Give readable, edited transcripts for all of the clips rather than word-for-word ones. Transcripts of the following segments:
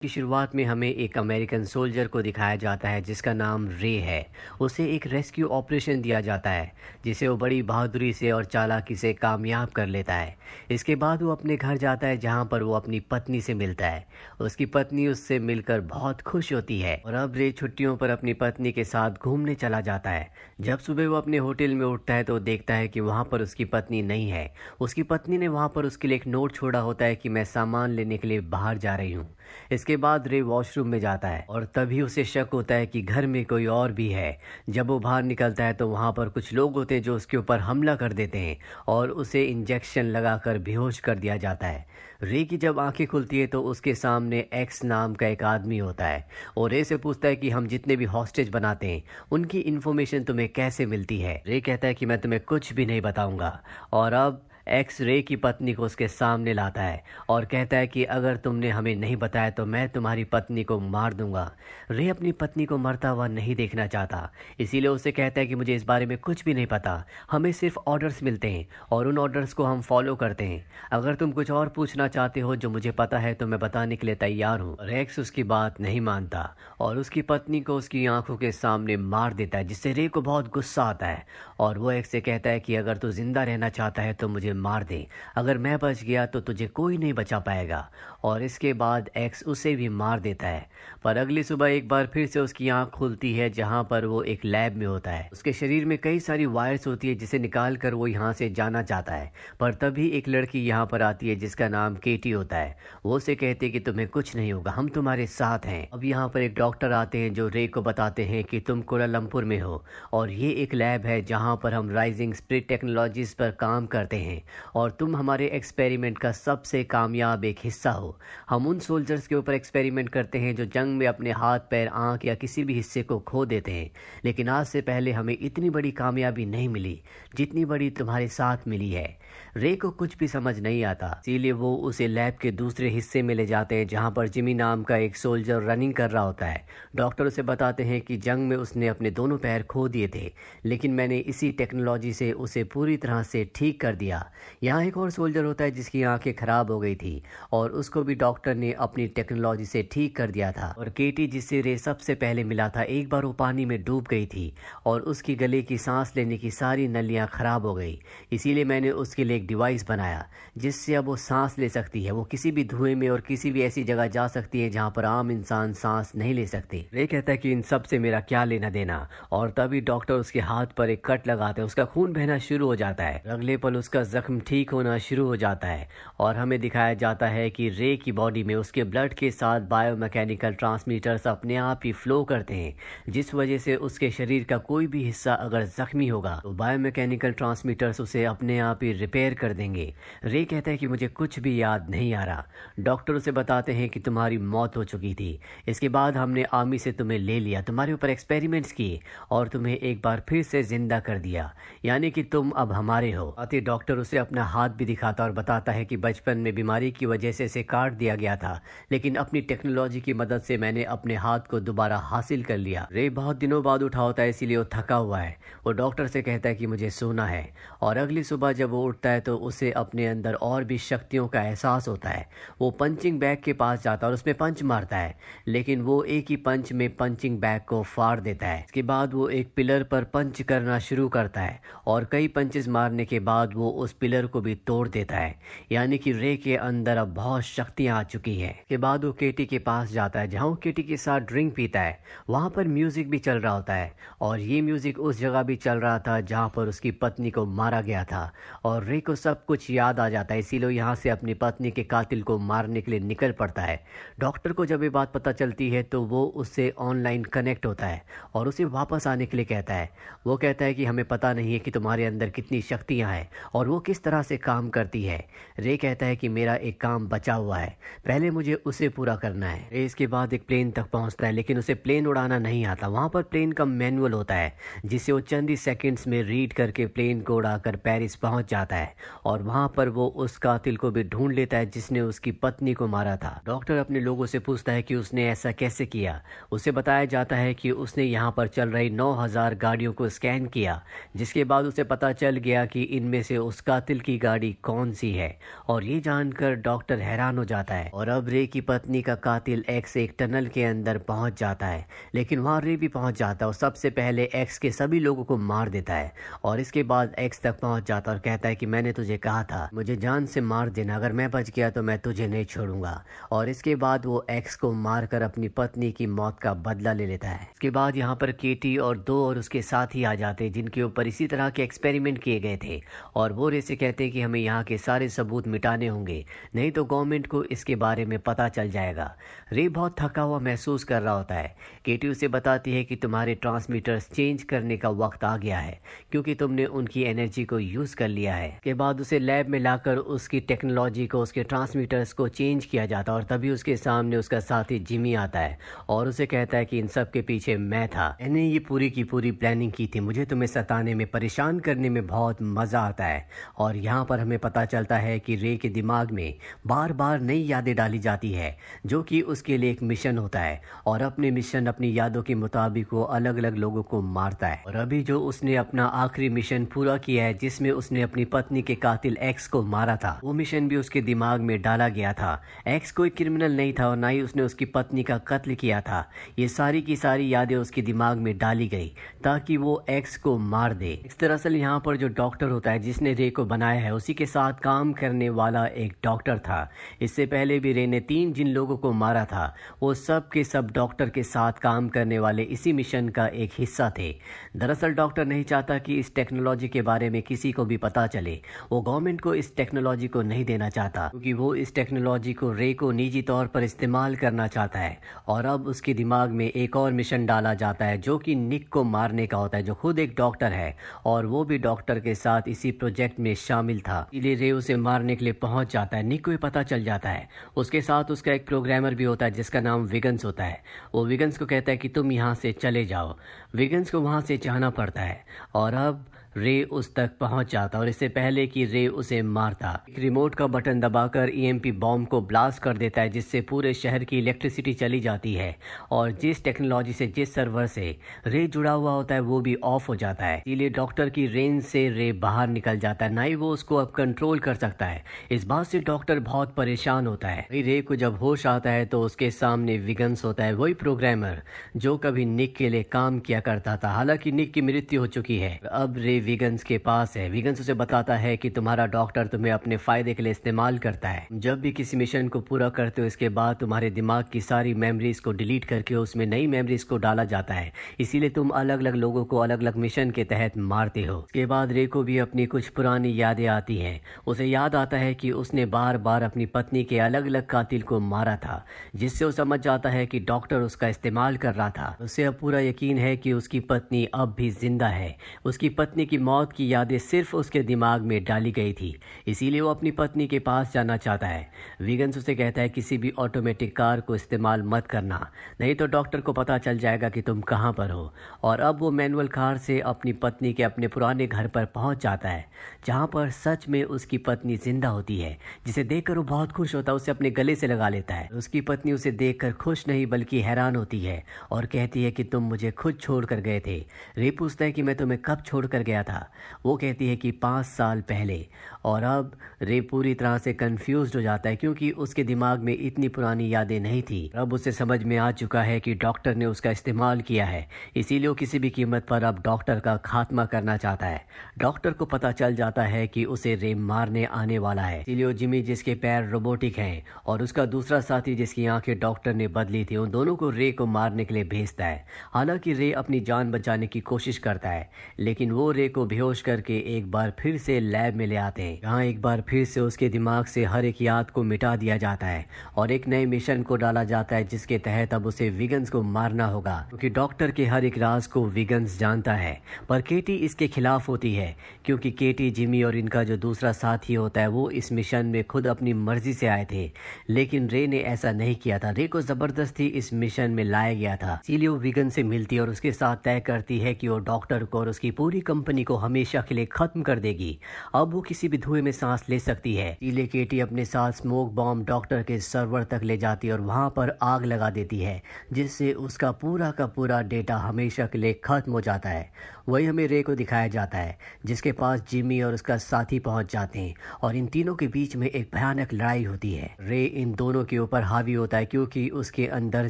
की शुरुआत में हमें एक अमेरिकन सोल्जर को दिखाया जाता है जिसका नाम रे है। उसे एक रेस्क्यू ऑपरेशन दिया जाता है जिसे वो बड़ी बहादुरी से और चालाकी से कामयाब कर लेता है। इसके बाद वो अपने घर जाता है जहाँ पर वो अपनी पत्नी से मिलता है। उसकी पत्नी उससे मिलकर बहुत खुश होती है और अब रे छुट्टियों पर अपनी पत्नी के साथ घूमने चला जाता है। जब सुबह वो अपने होटल में उठता है तो देखता है कि वहाँ पर उसकी पत्नी नहीं है। उसकी पत्नी ने वहाँ पर उसके लिए एक नोट छोड़ा होता है कि मैं सामान लेने के लिए बाहर जा रही हूँ। इसके बाद रे वॉशरूम में जाता है और तभी उसे शक होता है कि घर में कोई और भी है। जब वो बाहर निकलता है तो वहाँ पर कुछ लोग होते हैं जो उसके ऊपर हमला कर देते हैं और उसे इंजेक्शन लगाकर बेहोश कर दिया जाता है। रे की जब आंखें खुलती है तो उसके सामने एक्स नाम का एक आदमी होता है और रे से पूछता है कि हम जितने भी हॉस्टेज बनाते हैं उनकी इन्फॉर्मेशन तुम्हें कैसे मिलती है। रे कहता है कि मैं तुम्हें कुछ भी नहीं बताऊंगा और अब एक्स रे की पत्नी को उसके सामने लाता है और कहता है कि अगर तुमने हमें नहीं बताया तो मैं तुम्हारी पत्नी को मार दूंगा। रे अपनी पत्नी को मरता हुआ नहीं देखना चाहता, इसीलिए उसे कहता है कि मुझे इस बारे में कुछ भी नहीं पता, हमें सिर्फ ऑर्डर्स मिलते हैं और उन ऑर्डर्स को हम फॉलो करते हैं। अगर तुम कुछ और पूछना चाहते हो जो मुझे पता है तो मैं बताने के लिए तैयार हूँ। रेक्स उसकी बात नहीं मानता और उसकी पत्नी को उसकी आंखों के सामने मार देता है जिससे रे को बहुत गुस्सा आता है और वो एक्स से कहता है कि अगर तू जिंदा रहना चाहता है तो मुझे मार दे, अगर मैं बच गया तो तुझे कोई नहीं बचा पाएगा। और इसके बाद एक्स उसे भी मार देता है। पर अगली सुबह एक बार फिर से उसकी आंख खुलती है जहां पर वो एक लैब में होता है। उसके शरीर में कई सारी वायर्स होती है जिसे निकाल कर वो यहाँ से जाना चाहता है। पर तभी एक लड़की यहाँ पर आती है जिसका नाम केटी होता है। वो उसे कहती है कि तुम्हें कुछ नहीं होगा, हम तुम्हारे साथ हैं। अब यहाँ पर एक डॉक्टर आते हैं जो रे को बताते हैं कि तुम कोलालमपुर में हो और ये एक लैब है जहाँ पर हम राइजिंग स्प्रिट टेक्नोलॉजीज पर काम करते हैं और तुम हमारे एक्सपेरिमेंट का सबसे कामयाब एक हिस्सा हो। हम उन सोल्जर्स के ऊपर एक्सपेरिमेंट करते हैं जो जंग में अपने हाथ पैर आंख या किसी भी हिस्से को खो देते हैं, लेकिन आज से पहले हमें इतनी बड़ी कामयाबी नहीं मिली जितनी बड़ी तुम्हारे साथ मिली है। रे को कुछ भी समझ नहीं आता, इसीलिए वो उसे लैब के दूसरे हिस्से में ले जाते हैं जहां पर जिमी नाम का एक सोल्जर रनिंग कर रहा होता है। डॉक्टर उसे बताते हैं कि जंग में उसने अपने दोनों पैर खो दिए थे, लेकिन मैंने इसी टेक्नोलॉजी से उसे पूरी तरह से ठीक कर दिया। यहाँ एक और सोल्जर होता है जिसकी आंखें खराब हो गई थी और उसको भी डॉक्टर ने अपनी टेक्नोलॉजी से ठीक कर दिया था। और केटी जिससे रे सबसे पहले मिला था, एक बार वो पानी में डूब गई थी और उसकी गले की सांस लेने की सारी नलियां खराब हो गई, इसीलिए मैंने उसके लिए एक डिवाइस बनाया जिससे अब वो सांस ले सकती है। वो किसी भी धुएं में और किसी भी ऐसी जगह जा सकती है जहाँ पर आम इंसान सांस नहीं ले सकते। रे कहता है कि इन सब से मेरा क्या लेना देना, और तभी डॉक्टर उसके हाथ पर एक कट लगाते हैं। उसका खून बहना शुरू हो जाता है। अगले पल उसका जख्म ठीक होना शुरू हो जाता है और हमें दिखाया जाता है कि रे की बॉडी में उसके ब्लड के साथ बायोमैकेनिकल ट्रांसमीटर्स अपने आप ही फ्लो करते हैं, जिस वजह से उसके शरीर का कोई भी हिस्सा अगर जख्मी होगा तो बायोमैकेनिकल ट्रांसमीटर्स उसे अपने आप ही रिपेयर कर देंगे। रे कहता है कि मुझे कुछ भी याद नहीं आ रहा। डॉक्टर उसे बताते हैं कि तुम्हारी मौत हो चुकी थी, इसके बाद हमने आर्मी से तुम्हें ले लिया, तुम्हारे ऊपर एक्सपेरिमेंट्स किए और तुम्हें एक बार फिर से जिंदा कर दिया, यानी कि तुम अब हमारे हो। आते डॉक्टर उसे अपना हाथ भी दिखाता और बताता है कि बचपन में बीमारी की वजह से इसे काट दिया गया था, लेकिन अपनी टेक्नोलॉजी की मदद से मैंने अपने हाथ को दोबारा हासिल कर लिया। रे बहुत दिनों बाद उठा होता है इसीलिए वो थका हुआ है। वो डॉक्टर से कहता है कि मुझे सोना है और अगली सुबह जब वो उठता है तो उसे अपने अंदर और भी शक्तियों का एहसास होता है। वो पंचिंग बैग के पास जाता है और उसमें पंच मारता है, लेकिन वो एक ही पंच में पंचिंग बैग को फाड़ देता है। इसके बाद वो एक पिलर पर पंच करना शुरू करता है और कई पंचेस मारने के बाद वो उस पिलर को भी तोड़ देता है, यानी कि रे के अंदर अब बहुत शक्तियां आ चुकी हैं। के बाद वो केटी के पास जाता है जहां वो केटी के साथ ड्रिंक पीता है। वहां पर म्यूजिक भी चल रहा होता है और ये म्यूजिक उस जगह भी चल रहा था जहां पर उसकी पत्नी को मारा गया था और रे को सब कुछ याद आ जाता है, इसीलिए यहाँ से अपनी पत्नी के कातिल को मारने के लिए निकल पड़ता है। डॉक्टर को जब ये बात पता चलती है तो वो उससे ऑनलाइन कनेक्ट होता है और उसे वापस आने के लिए कहता है। वो कहता है कि हमें पता नहीं है कि तुम्हारे अंदर कितनी शक्तियां हैं और वो किस तरह से काम करती है। रे कहता है कि मेरा एक काम बचा हुआ है, पहले मुझे उसे पूरा करना है। रे इसके बाद एक प्लेन तक पहुंचता है, लेकिन उसे प्लेन उड़ाना नहीं आता। वहां पर प्लेन का मैनुअल होता है जिसे वो चंद ही सेकंड्स में रीड करके प्लेन को उड़ाकर पेरिस पहुंच जाता है और वहां पर वो उस कातिल को भी ढूंढ लेता है जिसने उसकी पत्नी को मारा था। डॉक्टर अपने लोगों से पूछता है कि उसने ऐसा कैसे किया। उसे बताया जाता है कि उसने यहाँ पर चल रही 9000 गाड़ियों को स्कैन किया, जिसके बाद उसे पता चल गया कि इनमें से उस कातिल की गाड़ी कौन सी है। और ये जानकर डॉक्टर हैरान हो जाता है और अब रे की पत्नी का कातिल एक्स एक टनल के अंदर पहुंच जाता है। लेकिन वहां रे भी पहुंच जाता है और सबसे पहले एक्स के सभी लोगों को मार देता है और इसके बाद एक्स तक पहुंच जाता है और कहता है कि मैंने तुझे कहा था मुझे जान से मार देना, अगर मैं बच गया तो मैं तुझे नहीं छोड़ूंगा। और इसके बाद वो एक्स को मारकर अपनी पत्नी की मौत का बदला ले लेता है। इसके बाद यहाँ पर केटी और दो और उसके साथी आ जाते हैं जिनके ऊपर इसी तरह के एक्सपेरिमेंट किए गए थे और वो रे से कहते हैं कि हमें यहाँ के सारे सबूत मिटाने होंगे, नहीं तो गवर्नमेंट को इसके बारे में पता चल जाएगा। रे बहुत थका हुआ महसूस कर रहा होता है। केटी उसे बताती है कि तुम्हारे ट्रांसमीटर्स चेंज करने का वक्त आ गया है क्योंकि तुमने उनकी एनर्जी को यूज कर लिया है। के बाद उसे लैब में लाकर उसकी टेक्नोलॉजी को, उसके ट्रांसमीटर्स को चेंज किया जाता है और तभी उसके सामने उसका साथी जिमी आता है और उसे कहता है कि इन सब के पीछे मैं था, मैंने ये पूरी की पूरी प्लानिंग की थी, मुझे तुम्हें सताने में, परेशान करने में बहुत मजा आता है। और यहाँ पर हमें पता चलता है कि रे के दिमाग में बार बार नई यादें डाली जाती है जो कि उसके लिए एक मिशन होता है और अपने मिशन, अपनी यादों के मुताबिक वो अलग अलग लोगों को मारता है। और अभी जो उसने अपना आखिरी मिशन पूरा किया है जिसमें उसने अपनी पत्नी के कातिल एक्स को मारा था, वो मिशन भी उसके दिमाग में डाला गया था। एक्स कोई क्रिमिनल नहीं था और ना ही उसने उसकी पत्नी का कत्ल किया था। ये सारी की सारी यादें उसके दिमाग में डाली गई ताकि वो एक्स को मार दे। दरअसल यहाँ पर जो डॉक्टर होता है जिसने रे को बनाया है उसी के साथ काम करने वाला एक डॉक्टर था। इससे पहले भी रे ने 3 जिन लोगों को मारा था वो सब के सब डॉक्टर के साथ काम करने वाले इसी मिशन का एक हिस्सा थे। दरअसल डॉक्टर नहीं चाहता कि इस टेक्नोलॉजी के बारे में किसी को भी पता चले। वो गवर्नमेंट को इस टेक्नोलॉजी को नहीं देना चाहता क्योंकि वो इस टेक्नोलॉजी को रे को निजी तौर पर इस्तेमाल करना चाहता है। और अब उसके दिमाग में एक और मिशन डाला जाता है जो कि निक को मारने का होता है, जो खुद एक डॉक्टर है और वो भी डॉक्टर के साथ इसी प्रोजेक्ट में शामिल था। इसलिए रे उसे मारने के लिए पहुंच जाता है। निक को पता चल जाता है। उसके साथ उसका एक प्रोग्रामर भी होता है जिसका नाम विगन्स होता है। वो विगन्स को कहता है कि तुम यहाँ से चले जाओ। विगन्स को वहाँ से जाना पड़ता है और अब रे उस तक पहुंच जाता और इससे पहले कि रे उसे मारता, एक रिमोट का बटन दबाकर ईएमपी बॉम्ब को ब्लास्ट कर देता है जिससे पूरे शहर की इलेक्ट्रिसिटी चली जाती है और जिस टेक्नोलॉजी से, जिस सर्वर से रे जुड़ा हुआ होता है वो भी ऑफ हो जाता है। इसीलिए डॉक्टर की रेंज से रे बाहर निकल जाता है, ना ही वो उसको अब कंट्रोल कर सकता है। इस बात से डॉक्टर बहुत परेशान होता है। रे को जब होश आता है तो उसके सामने विगन्स होता है, वही प्रोग्रामर जो कभी निक के लिए काम किया करता था। हालांकि निक की मृत्यु हो चुकी है, अब रे विगन्स के पास है। विगन्स उसे बताता है कि तुम्हारा डॉक्टर तुम्हें अपने फायदे के लिए इस्तेमाल करता है। जब भी किसी मिशन को पूरा करते हो इसके बाद तुम्हारे दिमाग की सारी मेमोरीज को डिलीट करके उसमें नई मेमोरीज को डाला जाता है, इसीलिए तुम अलग अलग लोगों को अलग अलग मिशन के तहत मारते हो। इसके बाद रे को भी अपनी कुछ पुरानी यादें आती हैं। उसे याद आता है कि उसने बार बार अपनी पत्नी के अलग अलग कातिल को मारा था, जिससे वो समझ जाता है कि डॉक्टर उसका इस्तेमाल कर रहा था। उसे अब पूरा यकीन है कि उसकी पत्नी अब भी जिंदा है। उसकी पत्नी की मौत की यादें सिर्फ उसके दिमाग में डाली गई थी, इसीलिए वो अपनी पत्नी के पास जाना चाहता है। विगन्स उसे कहता है किसी भी ऑटोमेटिक कार को इस्तेमाल मत करना, नहीं तो डॉक्टर को पता चल जाएगा कि तुम कहाँ पर हो। और अब वो मैनुअल कार से अपनी पत्नी के अपने पुराने घर पर पहुंच जाता है जहाँ पर सच में उसकी पत्नी जिंदा होती है, जिसे देखकर वो बहुत खुश होता है, उसे अपने गले से लगा लेता है। उसकी पत्नी उसे देखकर खुश नहीं बल्कि हैरान होती है और कहती है कि तुम मुझे खुद छोड़ कर गए थे। रे पूछता है कि मैं तुम्हें कब छोड़ कर गया था। वो कहती है कि 5 साल पहले। और अब रे पूरी तरह से कंफ्यूज्ड हो जाता है क्योंकि उसके दिमाग में इतनी पुरानी यादें नहीं थी। अब उसे समझ में आ चुका है कि डॉक्टर ने उसका इस्तेमाल किया है, इसीलिए वो किसी भी कीमत पर अब डॉक्टर का खात्मा करना चाहता है। डॉक्टर को पता चल जाता है कि उसे रे मारने आने वाला है, इसीलिए वो जिमी जिसके पैर रोबोटिक हैं और उसका दूसरा साथी जिसकी आंखें डॉक्टर ने बदली थी, उन दोनों को रे को मारने के लिए भेजता है। हालांकि रे अपनी जान बचाने की कोशिश करता है लेकिन वो रे को बेहोश करके एक बार फिर से लैब में ले आते हैं, जहाँ एक बार फिर से उसके दिमाग से हर एक याद को मिटा दिया जाता है और एक नए मिशन को डाला जाता है जिसके तहत अब उसे विगन्स को मारना होगा क्योंकि डॉक्टर के हर एक राज को विगन्स जानता है। पर केटी इसके खिलाफ होती है क्योंकि केटी, जिमी और इनका जो दूसरा साथी होता है वो इस मिशन में खुद अपनी मर्जी से आए थे, लेकिन रे ने ऐसा नहीं किया था। रे को जबरदस्ती इस मिशन में लाया गया था, इसीलिए वो विगन से मिलती है और उसके साथ तय करती है कि वो डॉक्टर को और उसकी पूरी कंपनी कहानी को हमेशा के लिए खत्म कर देगी। अब वो किसी भी धुएं में सांस ले सकती है। इसीलिए केटी अपने साथ स्मोक बॉम्ब डॉक्टर के सर्वर तक ले जाती है और वहां पर आग लगा देती है, जिससे उसका पूरा का पूरा डेटा हमेशा के लिए खत्म हो जाता है। वही हमें रे को दिखाया जाता है, जिसके पास जिमी और उसका साथी पहुंच जाते हैं और इन तीनों के बीच में एक भयानक लड़ाई होती है। रे इन दोनों के ऊपर हावी होता है क्योंकि उसके अंदर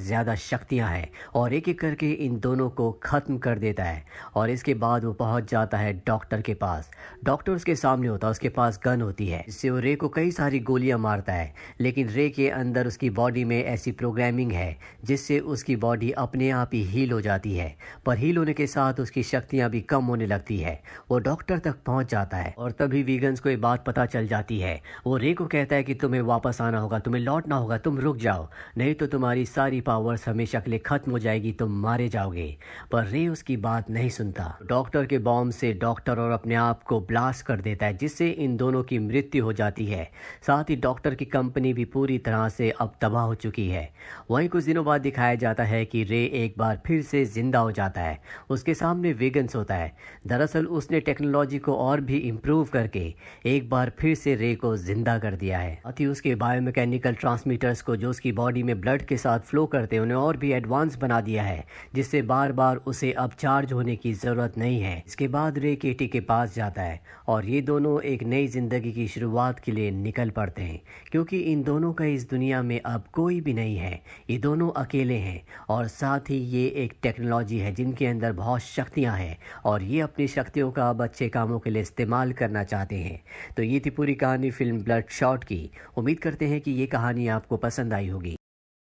ज्यादा शक्तियां हैं और एक एक करके इन दोनों को खत्म कर देता है। और इसके बाद वो पहुंच जाता है डॉक्टर के पास। डॉक्टर उसके सामने होता है, उसके पास गन होती है, जिससे वो रे को कई सारी गोलियां मारता है। लेकिन रे के अंदर उसकी बॉडी में ऐसी प्रोग्रामिंग है जिससे उसकी बॉडी अपने आप ही हील हो जाती है, पर हील होने के साथ उसकी शक्तियां भी कम होने लगती है। वो डॉक्टर तक पहुंच जाता है और तभी वीगन्स को ये बात पता चल जाती है। वो रे को कहता है कि तुम्हें वापस आना होगा, तुम्हें लौटना होगा, तुम रुक जाओ, नहीं तो तुम्हारी सारी पावर्स हमेशा के लिए खत्म हो जाएगी, तुम मारे जाओगे। पर रे उसकी बात नहीं सुनता। डॉक्टर के बॉम्ब से डॉक्टर और अपने आप को ब्लास्ट कर देता है, जिससे इन दोनों की मृत्यु हो जाती है। साथ ही डॉक्टर की कंपनी भी पूरी तरह से अब तबाह हो चुकी है। वहीं कुछ दिनों बाद दिखाया जाता है कि रे एक बार फिर से जिंदा हो जाता है। उसके सामने वेगन्स होता है। दरअसल उसने टेक्नोलॉजी को और भी इम्प्रूव करके एक बार फिर से रे को जिंदा कर दिया है। साथ ही उसके बायोमैकेनिकल ट्रांसमीटर्स को जो उसकी बॉडी में ब्लड के साथ फ्लो करते हैं उन्हें और भी एडवांस बना दिया है, जिससे बार बार उसे अब चार्ज होने की जरूरत नहीं है। इसके बाद रे केटी के पास जाता है और ये दोनों एक नई जिंदगी की शुरुआत के लिए निकल पड़ते हैं, क्योंकि इन दोनों का इस दुनिया में अब कोई भी नहीं है। ये दोनों अकेले हैं और साथ ही ये एक टेक्नोलॉजी है जिनके अंदर बहुत शक्तियां हैं और ये अपनी शक्तियों का अब अच्छे कामों के लिए इस्तेमाल करना चाहते हैं। तो ये थी पूरी कहानी फिल्म ब्लड शॉट की। उम्मीद करते हैं कि ये कहानी आपको पसंद आई होगी।